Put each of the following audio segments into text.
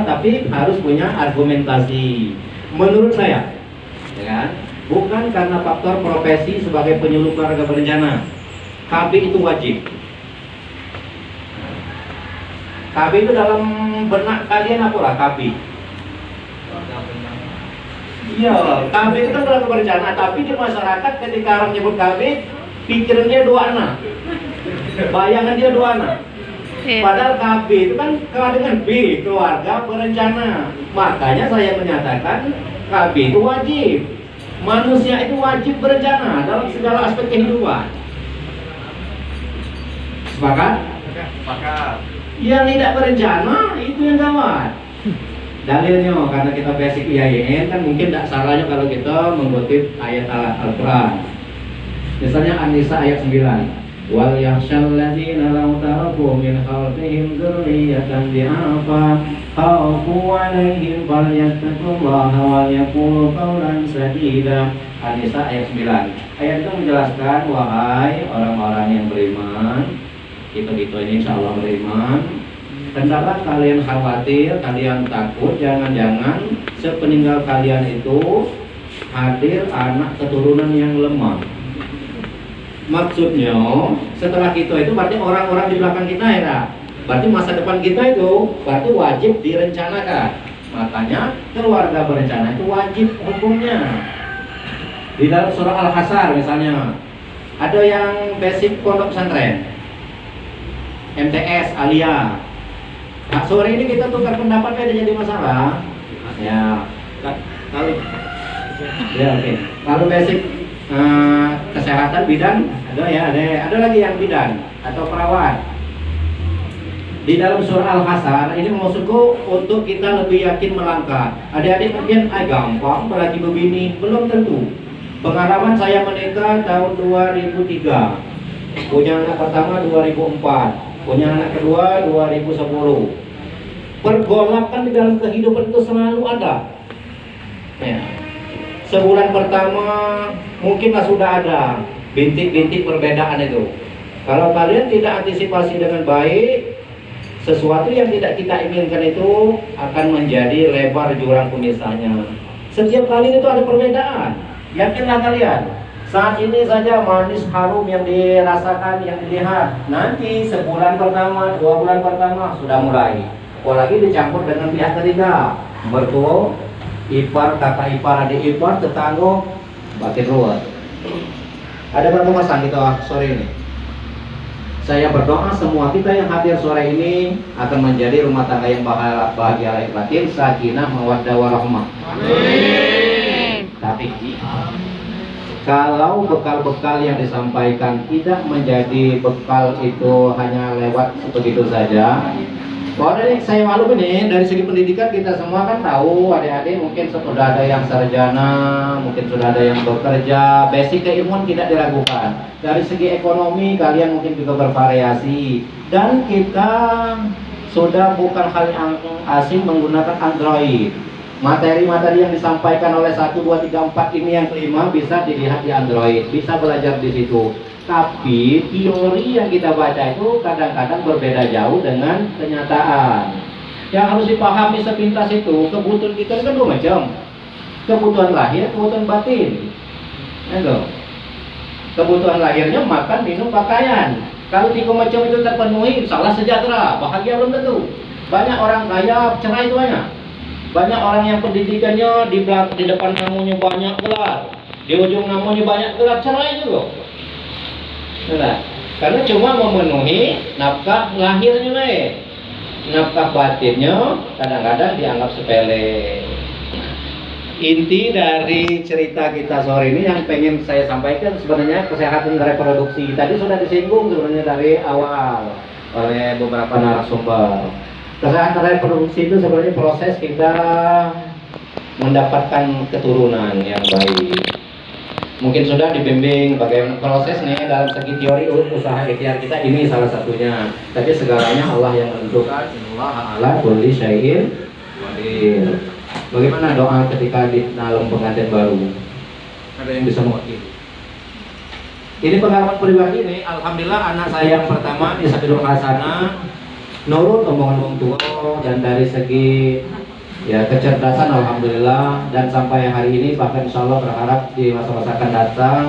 tapi harus punya argumentasi. Menurut saya, ya kan? Bukan karena faktor profesi sebagai penyuluh keluarga berencana. KB itu wajib. KB itu dalam benak kalian apa lah KB? Iya, KB itu kan keluarga berencana, tapi di masyarakat ketika orang nyebut KB, pikirannya dua anak. Bayangan dia dua anak. Padahal KB itu kan kalah dengan B, keluarga berencana. Makanya saya menyatakan KB itu wajib. Manusia itu wajib berencana dalam segala aspek kehidupan. Sepakat? Sepakat. Yang tidak berencana itu yang gawat. Dalilnya karena kita basic IAIN kan mungkin tidak salahnya kalau kita mengutip ayat Al-Quran. Misalnya An-Nisa ayat 9. Wal yakhshal ladzina law taraku min khalfihim dzurriyyatan di'afa khawfu 'alaihim falyattaqullaha wal yaqulu qawlan sadida. An-Nisa ayat 9. Ayat itu menjelaskan, wahai orang-orang yang beriman, kita ini insyaallah beriman, hendaklah kalian khawatir, kalian takut, jangan-jangan sepeninggal kalian itu hadir anak keturunan yang lemah. Maksudnya setelah kita itu berarti orang-orang di belakang kita ya, berarti masa depan kita itu berarti wajib direncanakan. Makanya keluarga berencana itu wajib hukumnya. Di dalam surah Al-Hasyr misalnya ada yang basic pondok pesantren, MTS, Alia. Nah, sore ini kita tukar pendapat aja jadi masalah. Ya, kalau ya oke. Kalau basic kesehatan bidan ada lagi yang bidan atau perawat. Di dalam surah Al-Hasyr ini maksudku untuk kita lebih yakin melangkah. Adik-adik mungkin gampang apalagi begini, belum tentu. Pengalaman saya menikah tahun 2003, punya anak pertama 2004, punya anak kedua 2010. Pergolakan di dalam kehidupan itu selalu ada. Ya. Sebulan pertama mungkinlah sudah ada bintik-bintik perbedaan itu. Kalau kalian tidak antisipasi dengan baik, sesuatu yang tidak kita inginkan itu akan menjadi lebar jurang pemisahnya. Setiap kali itu ada perbedaan. Yakinlah kalian, saat ini saja manis harum yang dirasakan, yang dilihat, nanti sebulan pertama, 2 bulan pertama sudah mulai. Apalagi dicampur dengan pihak ketiga, mertua, ipar, kakak ipar, adik ipar, tetangga, makin ruwet. Ada berapa pasang kita sore ini? Saya berdoa semua kita yang hadir sore ini akan menjadi rumah tangga yang bahagia lahir batin, sakinah, mawaddah warahmah. Amin. Tapi kalau bekal-bekal yang disampaikan tidak menjadi bekal itu hanya lewat begitu saja. Dari saya maklum ini dari segi pendidikan kita semua kan tahu, adik-adik mungkin sudah ada yang sarjana, mungkin sudah ada yang bekerja, basic keilmuan tidak diragukan. Dari segi ekonomi kalian mungkin juga bervariasi, dan kita sudah bukan hal yang asing menggunakan Android. Materi-materi yang disampaikan oleh 1, 2, 3, 4 ini yang kelima bisa dilihat di Android, bisa belajar di situ. Tapi teori yang kita baca itu kadang-kadang berbeda jauh dengan kenyataan. Yang harus dipahami sepintas itu, kebutuhan kita kan 2 macam. Kebutuhan lahir, kebutuhan batin. Itu. Kebutuhan lahirnya makan, minum, pakaian. Kalau 3 macam itu terpenuhi, salah sejahtera, bahagia belum tentu. Banyak orang kaya, cerai itu banyak. Banyak orang yang pendidikannya di depan namanya banyak gelar, di ujung namanya banyak gelar, cerai juga. Nah, karena cuma memenuhi nafkah lahirnya nih, nafkah batinnya kadang-kadang dianggap sepele. Inti dari cerita kita sore ini yang pengen saya sampaikan sebenarnya kesehatan reproduksi. Tadi sudah disinggung sebenarnya dari awal oleh beberapa narasumber. Kesehatan reproduksi itu sebenarnya proses kita mendapatkan keturunan yang baik. Mungkin sudah dibimbing bagaimana prosesnya dalam segi teori usaha ikhtiar kita, ini salah satunya. Tapi segalanya Allah yang menentukan. Innallaha ala kulli syai'in qadir. Bagaimana doa ketika di dalam pengantin baru? Ada yang bisa mewakili? Ini pengalaman pribadi nih. Alhamdulillah anak saya yang pertama di Sabilul Hasanah nurut omongan orang tua, dan dari segi ya kecerdasan alhamdulillah, dan sampai hari ini bahkan insya Allah berharap di masa-masa akan datang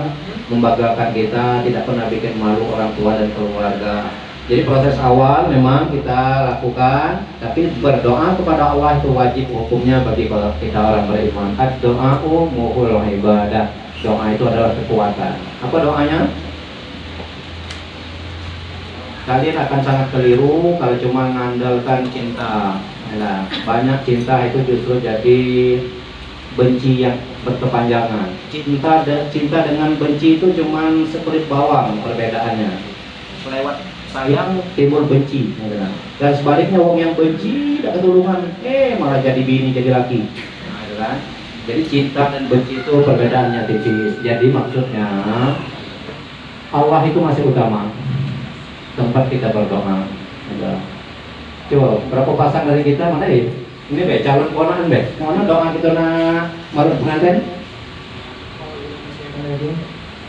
membanggakan kita, tidak pernah bikin malu orang tua dan keluarga. Jadi proses awal memang kita lakukan, tapi berdoa kepada Allah itu wajib hukumnya bagi kita orang beriman. Ad-doa'u muhul ibadah. Doa itu adalah kekuatan. Apa doanya? Kalian akan sangat keliru kalau cuma mengandalkan cinta. Nah, banyak cinta itu justru jadi benci yang berkepanjangan. Cinta dengan benci itu cuma sekulit bawang perbedaannya. Lewat sayang timbul benci, dan sebaliknya wong yang benci tidak ketulungan, malah jadi bini jadi laki. Nah, kan? Jadi cinta dan benci itu perbedaannya tipis. Jadi maksudnya Allah itu masih utama tempat kita berdoa. Coba berapa pasang dari kita mana ya? Ini be calon ponakan be. Mana doa kita na marut pengantin?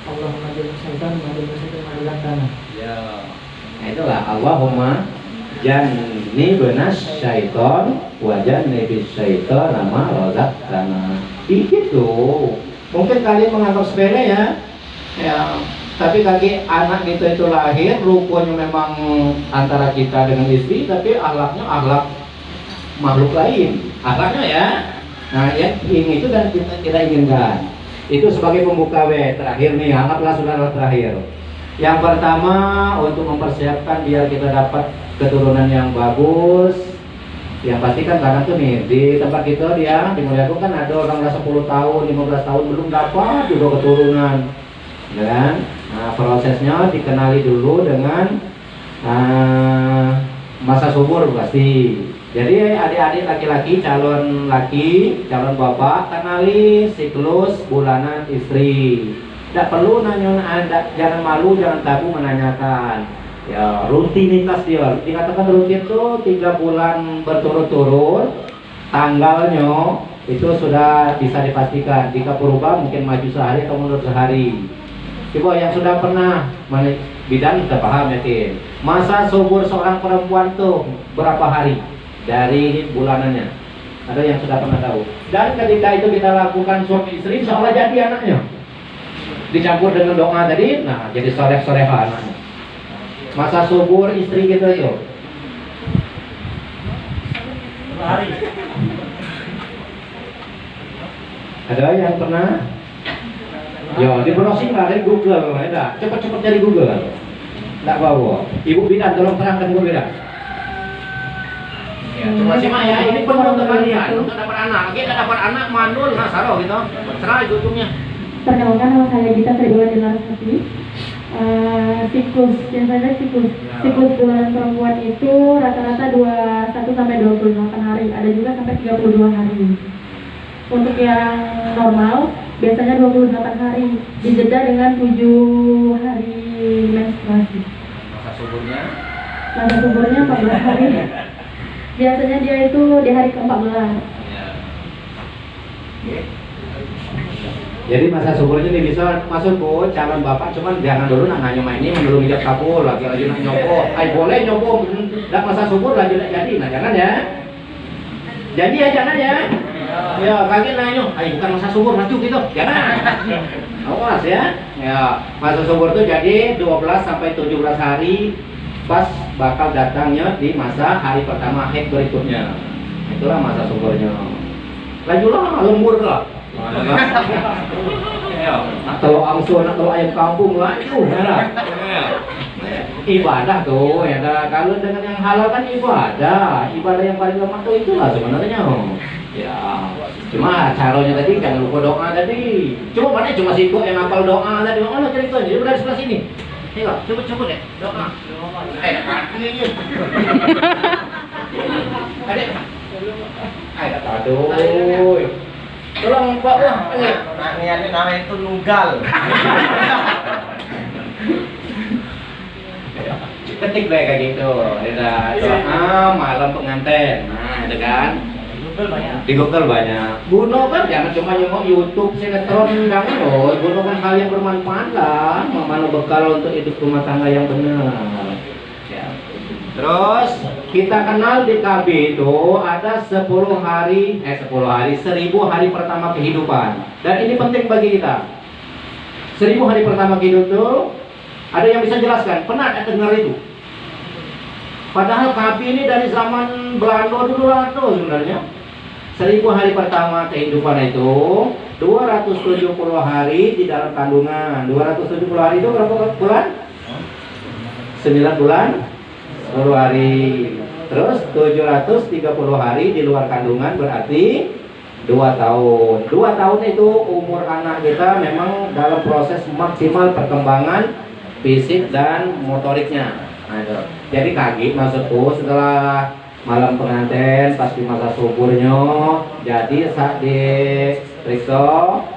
Allahumma jalla syaitan wa jalla syaitan wa jalla tanah. Ya. Nah itulah Allahumma jannibna syaiton wa jannibis syaiton nama razaqtana. Begitu. Mungkin kalian menganggap sepele ya. Ya, tapi kaki anak kita itu lahir rupanya memang antara kita dengan istri, tapi akhlaknya akhlak makhluk lain. Akhlaknya ya. Nah, yang ini itu dan kita tidak inginkan. Itu sebagai pembuka terakhir nih, anggaplah saudara terakhir. Yang pertama untuk mempersiapkan biar kita dapat keturunan yang bagus. Yang pasti kan kadang tuh nih di tempat kita dia di Mulyakung kan ada orang udah 10 tahun, 15 tahun belum dapat juga keturunan, ya kan? Nah, prosesnya dikenali dulu dengan masa subur pasti. Jadi adik-adik laki-laki, calon laki, calon bapak, kenali siklus bulanan istri. Tidak perlu nanya, jangan malu, jangan takut menanyakan. Ya, rutinitas dia. Dikatakan rutin itu 3 bulan berturut-turut, tanggalnya itu sudah bisa dipastikan. Jika berubah mungkin maju sehari atau mundur sehari. Coba yang sudah pernah bidan sudah paham yakin. Masa subur seorang perempuan tuh berapa hari dari bulanannya? Ada yang sudah pernah tahu. Dan ketika itu kita lakukan suami istri, seolah jadi anaknya. Dicampur dengan doa tadi, nah jadi soleh-soleha anaknya. Masa subur istri kita itu hari. Ada yang pernah? Ya, di browsing lah dari Google, ada. Cepat-cepat cari Google. Tidak bawa. Ibu bidan tolong terangkan Ibu bidan. Ya, coba simak ya, ini penuh untuk kalian untuk dapat anak. Kita dapat anak mandul, nah salah gitu. Serah itu ujungnya. Perkenalkan nama saya Gita Tribulan Jenarasati. Siklus bulan perempuan itu rata-rata 21 sampai 28 hari, ada juga sampai 32 hari. Untuk yang normal biasanya 28 hari, dijeda dengan 7 hari menstruasi. Masa suburnya? Masa suburnya 14 hari. Biasanya dia itu di hari ke-14. Ya. Jadi masa suburnya ini bisa masuk Bu, calon bapak, cuman jangan dulu nak nanya ini belum ijab kabul, lagi nak nyopo. Boleh nyopo, dak masa subur lagi jadi, nah jangan ya. Jadi ya jangan ya. Ya kaki nanya, bukan masa subur maju gitu, jangan. Awas ya. Ya masa subur itu jadi 12 sampai 17 hari pas bakal datangnya di masa hari pertama haid berikutnya. Itulah masa suburnya. Lanjutlah lembur lah. Atau angsuran atau ayam kampung lah itu ibadah tuh ya. Kalau dengan yang halal kan ibadah yang paling lemah tuh itulah sebenarnya ya. Cuma caranya tadi jangan lupa doa tadi. Coba mana cuma sibuk yang hafal doa tadi. Oh cerita jadi berada sebelah sini. Ayo coba deh doa. Aduh. Tolong Pak, niatnya namanya itu nunggal. Ketik baik kayak gitu. Ada doa malam pengantin. Nah, ada kan? Di Google banyak. Gunakan jangan cuma nyemok YouTube, sinetron, jangan loh. Gunakan hal yang bermanfaat lah. Mana bekal untuk hidup rumah tangga yang benar. Ya. Terus kita kenal di KB itu ada 10 hari 1000 hari pertama kehidupan. Dan ini penting bagi kita. 1000 hari pertama kehidupan itu ada yang bisa jelaskan? Pernah dengar itu? Padahal KB ini dari zaman Belanda dulu atau sebenarnya 1000 hari pertama kehidupan itu 270 hari di dalam kandungan. 270 hari itu berapa bulan? 9 bulan 10 hari. Terus 730 hari di luar kandungan berarti 2 tahun. 2 tahun itu umur anak kita memang dalam proses maksimal perkembangan fisik dan motoriknya. Nah, itu. Jadi kaget maksudku setelah malam pengantin pas di masa suburnya, jadi saat diperiksa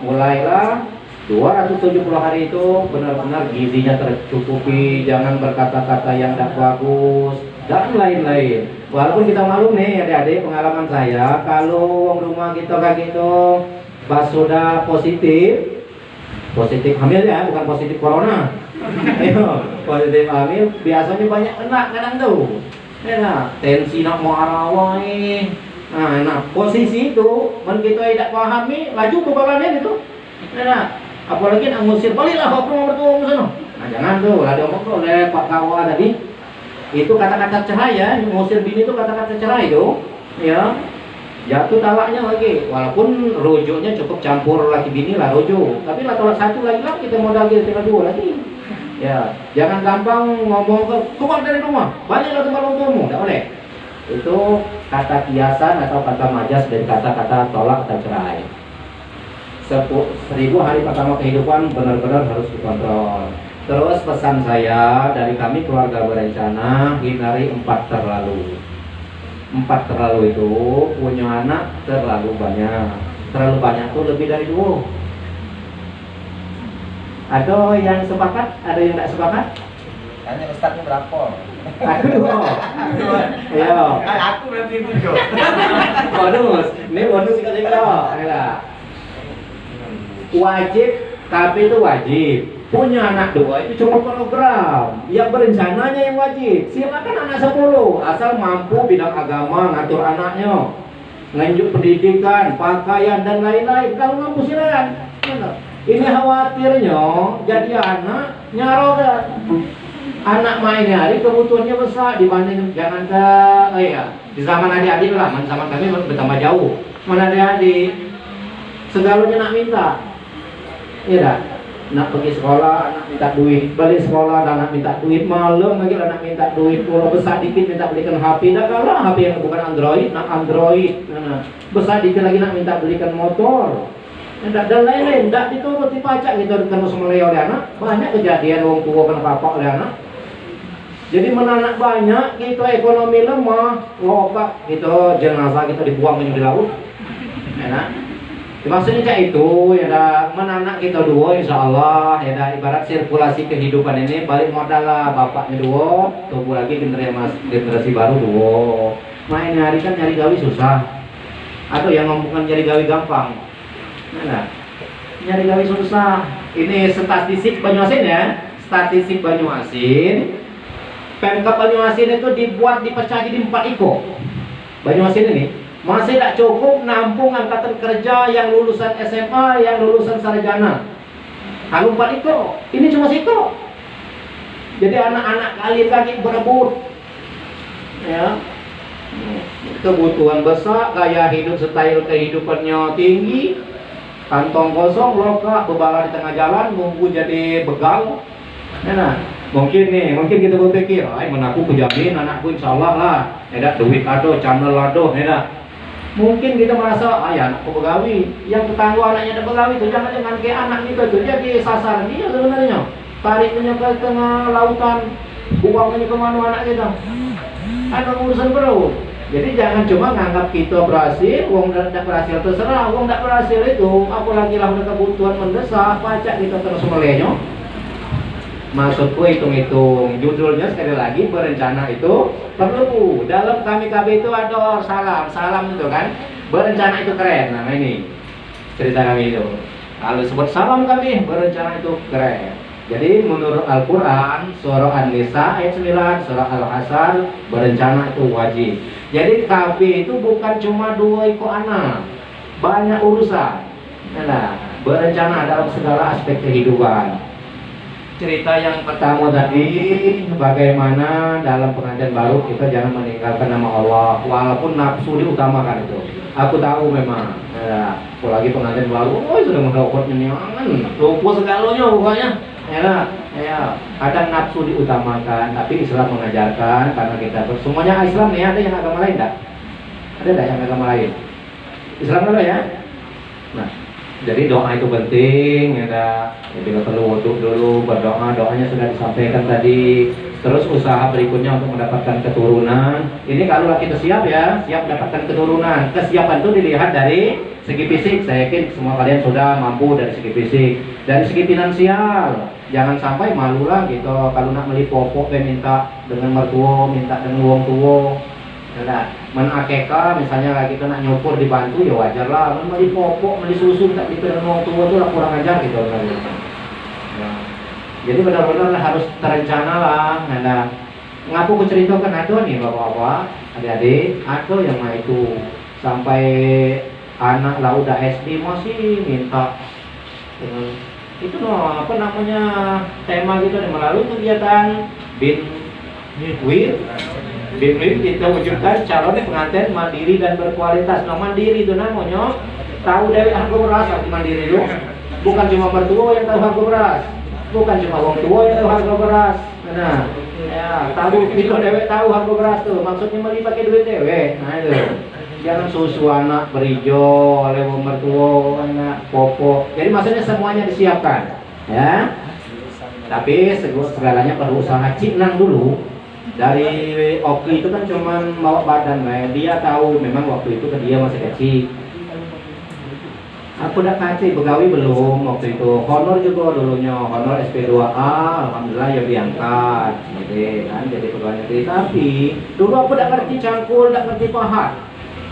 mulailah 270 hari itu benar-benar gizinya tercukupi, jangan berkata-kata yang tidak bagus dan lain-lain. Walaupun kita maklum nih adik-adik, pengalaman saya kalau rumah kita kayak gitu pas sudah positif hamil ya, bukan positif corona. Ayo, positif hamil biasanya banyak kena kadang tuh. Ya, tensi nak mau arawai. Nah, posisi itu men kita tidak pahami laju kebalannya itu. Ya, apalagi nak ngusir baliklah ke rumah mertua sana. Nah, jangan tuh, ada omong tuh oleh Pak Kawa tadi. Itu kata-kata cerai ya, ngusir bini itu kata-kata cerai itu. Ya. Jatuh talaknya lagi, walaupun rujuknya cukup campur laki bini lah rujuk, tapi lah kalau satu lagi kita modal tinggal 2 lagi. Ya, jangan gampang ngomong keluar dari rumah, baliklah tempat umummu, tidak boleh. Itu kata kiasan atau kata majas dari kata-kata tolak atau cerai. 1000 hari pertama kehidupan benar-benar harus dikontrol. Terus pesan saya dari kami keluarga berencana, hindari 4 terlalu. 4 terlalu itu punya anak terlalu banyak. Terlalu banyak tuh lebih dari 2. Ada yang sepakat, ada yang tidak sepakat? Tanya Ustaznya berapa? Aku 2. Ayo. Aku berarti itu Jo. Bonus. Ini bonus ketiga. Ayolah. Wajib, tapi itu wajib. Punya anak 2 itu cuma program. Yang berencananya yang wajib. Silakan anak 10 asal mampu bidang agama, ngatur anaknya, lanjut pendidikan, pakaian dan lain-lain. Kalau mampu silakan. Ini khawatirnya jadi anak nyarogat. Anak main hari kebutuhannya besar dibanding jangan ke di zaman adik-adik lah, zaman kami bertambah jauh. Mana adik-adik segalanya nak minta. Iya dah. Nak pergi sekolah, anak minta duit. Balik sekolah, anak minta duit. Malam lagi anak minta duit. Kalau besar dikit minta belikan HP. Dah kalah HP yang bukan Android, nak Android. Nah, besar dikit lagi nak minta belikan motor. Dan lain-lain. Tak dituruti pajak kita terus melewati oleh anak. Banyak kejadian orang tua kena papak oleh anak. Jadi menanak banyak, kita ekonomi lemah. Lopak, kita jenazah kita dibuang di laut. Enak. Maksudnya kayak itu ya dah menanak kita 2 insya Allah ya dah ibarat sirkulasi kehidupan ini balik modal lah bapaknya 2 tumbuh lagi generasi baru 2. Main hari kan nyari gawi susah atau yang ngomongkan nyari gawi gampang. Nah, nyari gawi susah. Ini statistik Banyuasin ya, statistik Banyuasin. Pemkab Banyuasin itu dibuat dipecah jadi 4 iko. Banyuasin ini masih tidak cukup nampung angkatan kerja yang lulusan SMA, yang lulusan sarjana. Kalau 4 itu, ini cuma 1. Jadi anak-anak kalian lagi berebut. Ya. Kebutuhan besar, gaya hidup, style kehidupannya tinggi. Kantong kosong, lokak, bebala di tengah jalan, nunggu jadi begal. Nah, mungkin kita berpikir, menaku kujamin anakku insya Allah lah. Ya duit ado, channel ado, ya. Mungkin kita merasa, ya anakku begawi. Yang tetangga anaknya ada begawi itu jangan kayak anak kita itu jadi sasaran dia sebenarnya. Tariknya ke tengah lautan, buangnya kemana anak kita. Ada urusan perut. Jadi jangan cuma nganggap kita berhasil, uang tidak berhasil terserah. Uang tidak berhasil itu, apalagi lah udah kebutuhan mendesak, pajak kita terus melenya. Maksudku hitung-hitung, judulnya sekali lagi berencana itu perlu. Dalam kami KB itu ada salam itu kan. Berencana itu keren. Nah ini cerita kami itu. Kalau sebut salam kami, berencana itu keren. Jadi menurut Al-Quran, surah An-Nisa ayat 9, surah Al-Hasan, berencana itu wajib. Jadi KB itu bukan cuma 2 ekor anak, banyak urusan. Nah, berencana dalam segala aspek kehidupan. Cerita yang pertama tadi, bagaimana dalam pengantin baru kita jangan meninggalkan nama Allah, walaupun nafsu diutamakan itu. Aku tahu memang, apalagi pengantin baru, sudah mendokot nyenyangan, lupa segalanya pokoknya. Ya, kadang nafsu diutamakan, tapi Islam mengajarkan karena kita semuanya Islam nih. Ada yang agama lain tak? Ada tak yang agama lain? Islam dulu ya. Nah, jadi doa itu penting, ya. Bila perlu wudhu dulu, berdoa, doanya sudah disampaikan tadi. Terus usaha berikutnya untuk mendapatkan keturunan. Ini kalau kita siap ya, siap mendapatkan keturunan. Kesiapan itu dilihat dari segi fisik. Saya yakin semua kalian sudah mampu dari segi fisik. Dari segi finansial, jangan sampai malu lah gitu. Kalau nak beli popok, minta dengan mertua, minta dengan uang tua. Nah, menakeka misalnya kita nak nyukur dibantu ya wajar lah. Beli popok, beli susu, tak beli dengan uang tua itu lah kurang ajar gitu. Nah, jadi benar-benar harus terencana lah. Nah, ngaku kuceritakan ada nih bapak-bapak, adik-adik, ada yang itu sampai anak lah udah SD masih minta itu loh, apa namanya, tema gitu nih, melalui kegiatan BINWIR kita wujudkan calon pengantin mandiri dan berkualitas. Nah, mandiri itu namanya tahu dari harga beras. Mandiri itu bukan cuma mertua yang tahu harga beras, bukan cuma orang tua yang tahu harga beras. Nah, ya, tahu itu dewek tahu harga beras tuh, maksudnya beli pakai duit dewek. Nah itu, jangan susu anak berijo oleh mertua, anak popok. Jadi maksudnya semuanya disiapkan, ya. Tapi segalanya perlu usaha. Cinang dulu. Dari Oki itu kan cuma bawa badan, dia tahu memang waktu itu dia masih kecil. Aku udah kasih begawi belum waktu itu, honor juga dulunya, honor SP2A, alhamdulillah ya diangkat, gitu kan, jadi pegawai negeri. Tapi dulu aku udah ngerti cangkul, udah ngerti pahat.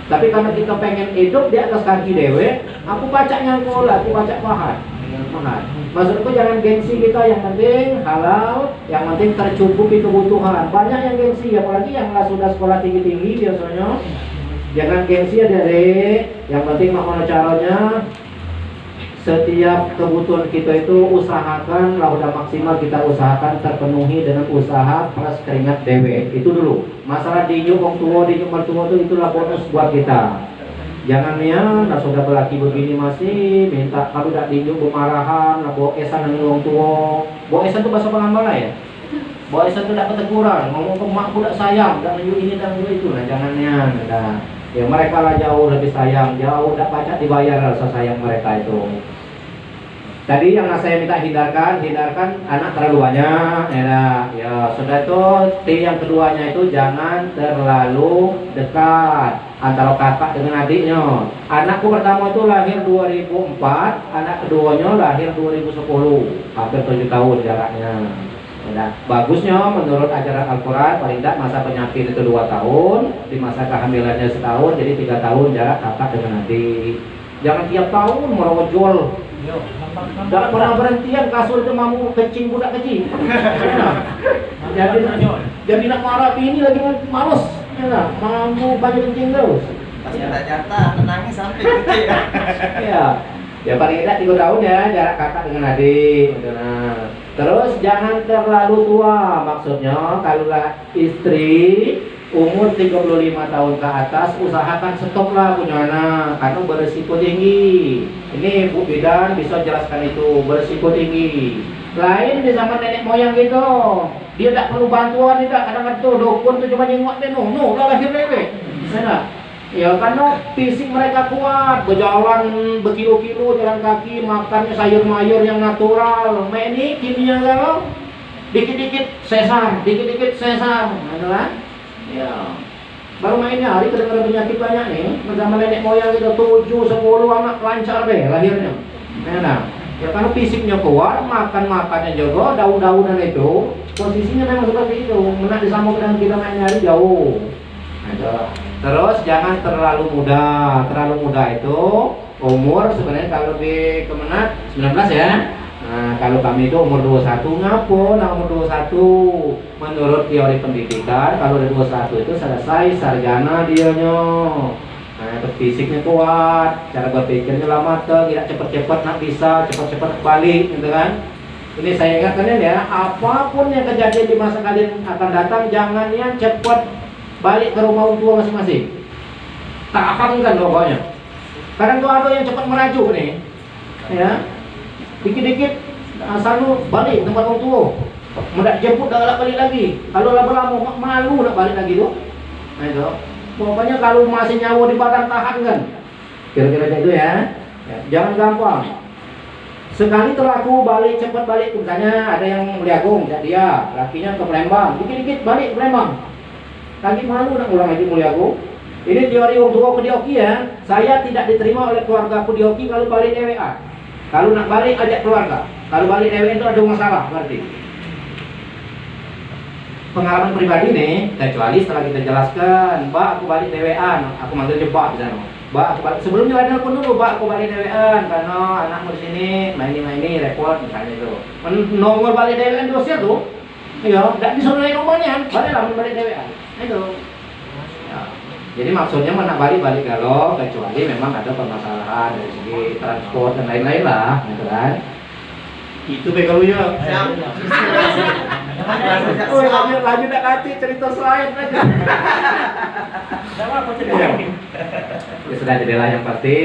Tapi karena kita pengen hidup di atas kaki dewe, aku baca nyangkul, aku baca pahat. Maksudku jangan gengsi kita, yang penting halal, yang penting tercukupi kebutuhan. Banyak yang gengsi, apalagi yang sudah sekolah tinggi-tinggi biasanya. Jangan gengsi ya Dek, yang penting mana caranya. Setiap kebutuhan kita itu usahakan lah, udah maksimal kita usahakan terpenuhi dengan usaha plus keringat dewe. Itu dulu. Masalah dinyu wong tua, dinyu mertua itulah bonus buat kita. Jangan ya, nah sudah berlaki begini masih minta kalau tidak dinyu bermarahan, nah bawa esan dengan wong tua. Bawa esan itu bahasa Pengambala ya. Bawa esan itu tidak keteguran, ngomong ke mak tidak sayang, tidak menunjuk ini dan itu. Nah jangannya, nah. Ya mereka lah jauh lebih sayang, jauh tidak pacak dibayar rasa sayang mereka itu. Tadi yang saya minta hindarkan anak terlalu banyak, ya sudah itu. Yang keduanya itu jangan terlalu dekat antara kakak dengan adiknya. Anakku pertama itu lahir 2004, anak keduanya lahir 2010, hampir 7 tahun jaraknya. Nah, bagusnya menurut ajaran Al-Quran paling tidak masa penyakit itu 2 tahun, di masa kehamilannya setahun, jadi 3 tahun jarak kakak dengan adik. Jangan tiap tahun merojol, jangan pernah berhentian kasur itu mamu kencing budak kecil. Jadi nak marah ini lagi malas, mamu banyak kencing terus. Pas kita jatah menangis sampai kecil. Ya paling tidak 3 tahun ya jarak kakak dengan adik. Nah, terus jangan terlalu tua, maksudnya kalau istri umur 35 tahun ke atas usahakan stoplah punya anak karena beresiko tinggi. Ini Bu Bidan bisa jelaskan itu, beresiko tinggi. Lain di zaman nenek moyang gitu, dia tak perlu bantuan, tidak kadang-kadang tuh dukun tuh cuma nyengok dia, udah lahir dewe. Ya karena fisik mereka kuat, berjalan berkilo-kilo jalan kaki, makannya sayur mayur yang natural. Ini kimia kalau dikit-dikit sesar, adalah ya. Baru mainnya hari kedengaran penyakit banyak nih, bersama nenek moyang itu 7-10 anak lancar deh lahirnya. Nah, ya karena fisiknya kuat, makannya juga, daun-daunan itu posisinya memang seperti itu, menak disambung dengan kita mainnya hari jauh. Nah, terus jangan terlalu muda itu umur sebenarnya kalau di Kemenak 19 ya. Nah, kalau kami itu umur 21 ngapo, nah umur 21 menurut teori pendidikan kalau udah 21 itu selesai sarjana dianya. Nah, terus fisiknya kuat, cara berpikirnya lama tuh, tidak cepet-cepet nak bisa, cepet-cepet balik gitu kan. Ini saya ingatkan ya, apapun yang kejadian di masa kalian akan datang, jangan yang cepet balik ke rumah orang tua masing-masing. Tak akan kan pokoknya. Kadang tuh ada yang cepat merajuk nih, ya, dikit-dikit selalu balik tempat orang tua. Mudah jemput dah balik lagi. Kalau lama-lama malu nak balik lagi tuh. Nah itu. Pokoknya kalau masih nyawa di badan tahan kan. Kira-kira kayak itu ya. Jangan gampang. Sekali terlaku balik cepat balik, misalnya ada yang Muliagung, dia lakinya ke Palembang, dikit-dikit balik ke Palembang. Lagi malu nak ulang lagi Muliagung. Ini teori orang tua aku di Oki ya. Saya tidak diterima oleh keluarga aku di Oki kalau balik DWA. Kalau nak balik ajak keluarga. Kalau balik DWA itu ada masalah berarti. Pengalaman pribadi nih, kecuali setelah kita jelaskan, Mbak aku balik DWA, aku manggil jebak di sana. Mbak aku balik, sebelumnya ada telepon dulu, Mbak aku balik DWA, karena anakmu di sini main-main repot misalnya itu. Nongol balik DWA dosia tuh, iya, tidak disuruh naik rumahnya, baliklah balik DWA, itu. Ya. Jadi maksudnya mana balik kalau kecuali memang ada permasalahan dari segi transport dan lain-lain lah, gitu kan. Itu kalau ya. Oh, lanjut nak nanti cerita selain aja. Ya sudah jadilah yang pasti.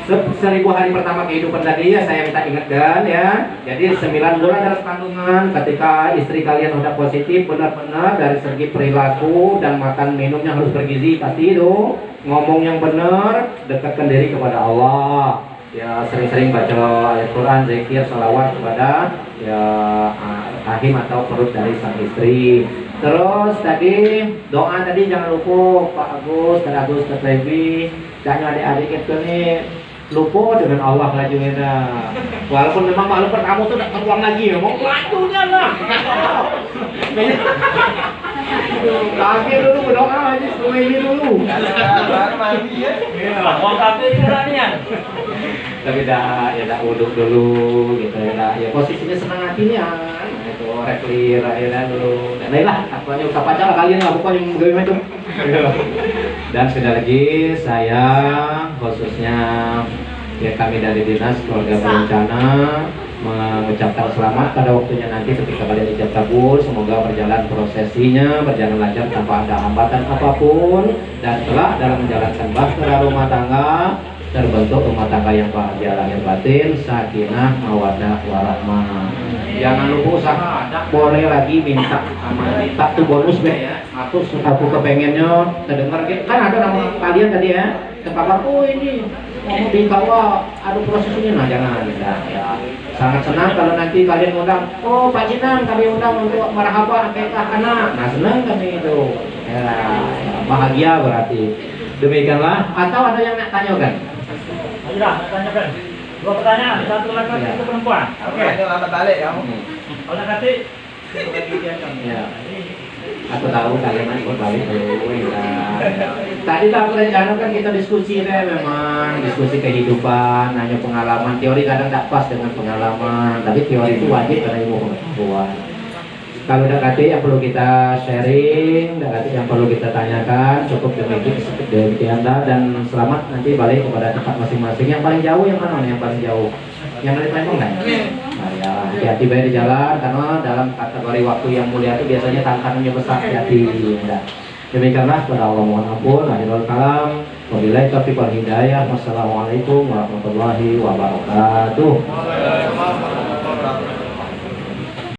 1000 hari pertama kehidupan tadi ya saya minta ingatkan ya. Jadi 9 bulan dalam kandungan ketika istri kalian udah positif benar-benar dari segi perilaku dan makan minumnya harus bergizi pasti itu. Ngomong yang benar, dekatkan diri kepada Allah. Ya sering-sering baca ayat Quran, zikir, salawat kepada ya rahim atau perut dari sang istri. Terus tadi doa tadi jangan lupa Pak Agus, Kak Agus, Kak Levi, jangan adik-adik itu nih lupa dengan Allah lagi ya. Walaupun memang malu pertama tuh tidak teruang lagi, mau lajunya lah. Lagi dulu berdoa aja sebelum ini dulu. Baru mandi ya. Uang kafe juga nih ya. Tapi dah ya dah uduk dulu gitu ya. Ya posisinya senang hatinya. Nah, itu clear ya dulu. Dan lah, akunya usah pacar kalian lah pokoknya bagaimana itu. Dan sekali lagi saya khususnya ya kami dari Dinas Keluarga Berencana mengucapkan selamat pada waktunya nanti ketika kalian ijab kabul, semoga berjalan prosesinya berjalan lancar tanpa ada hambatan apapun dan telah dalam menjalankan bahtera rumah tangga terbentuk rumah tangga yang bahagia lahir batin, sakinah, mawaddah, warahmah. Jangan lupa usaha, boleh lagi minta tuh bonus be ya. Aku kepengennya terdengar kan ada nama kalian tadi ya. Terpapar oh ini mau dibawa ada prosesnya, nah jangan ya. Sangat senang kalau nanti kalian undang, oh Pak Jinang kami undang untuk marhaba akikah anak. Nah senang kami itu ya, bahagia berarti. Demikianlah, atau ada yang nak tanyakan? Ayolah, tanyakan. 2 pertanyaan, 1 laki-laki, 1 perempuan. Oke, itu lambat balik kamu. Kalau nanti Ya. Aku tahu kalian ikut balik dulu ya. Tadi tak rencana kan kita diskusi deh, memang diskusi kehidupan, hanya pengalaman. Teori kadang tak pas dengan pengalaman, tapi teori itu wajib karena ilmu pengetahuan. Kalau ada kata yang perlu kita sharing, ada kata yang perlu kita tanyakan, cukup demikian dan selamat nanti balik kepada tempat masing-masing. Yang paling jauh yang mana nih? Yang paling jauh? Yang dari Palembang kan? Nah ya, hati-hati baik di jalan karena dalam kategori waktu yang mulia itu biasanya tantangannya besar. Hati-hati. Ya. Demikianlah kepada Allah mohon ampun. Akhirul kalam. Wabillahi taufiq wal hidayah. Wassalamualaikum warahmatullahi wabarakatuh.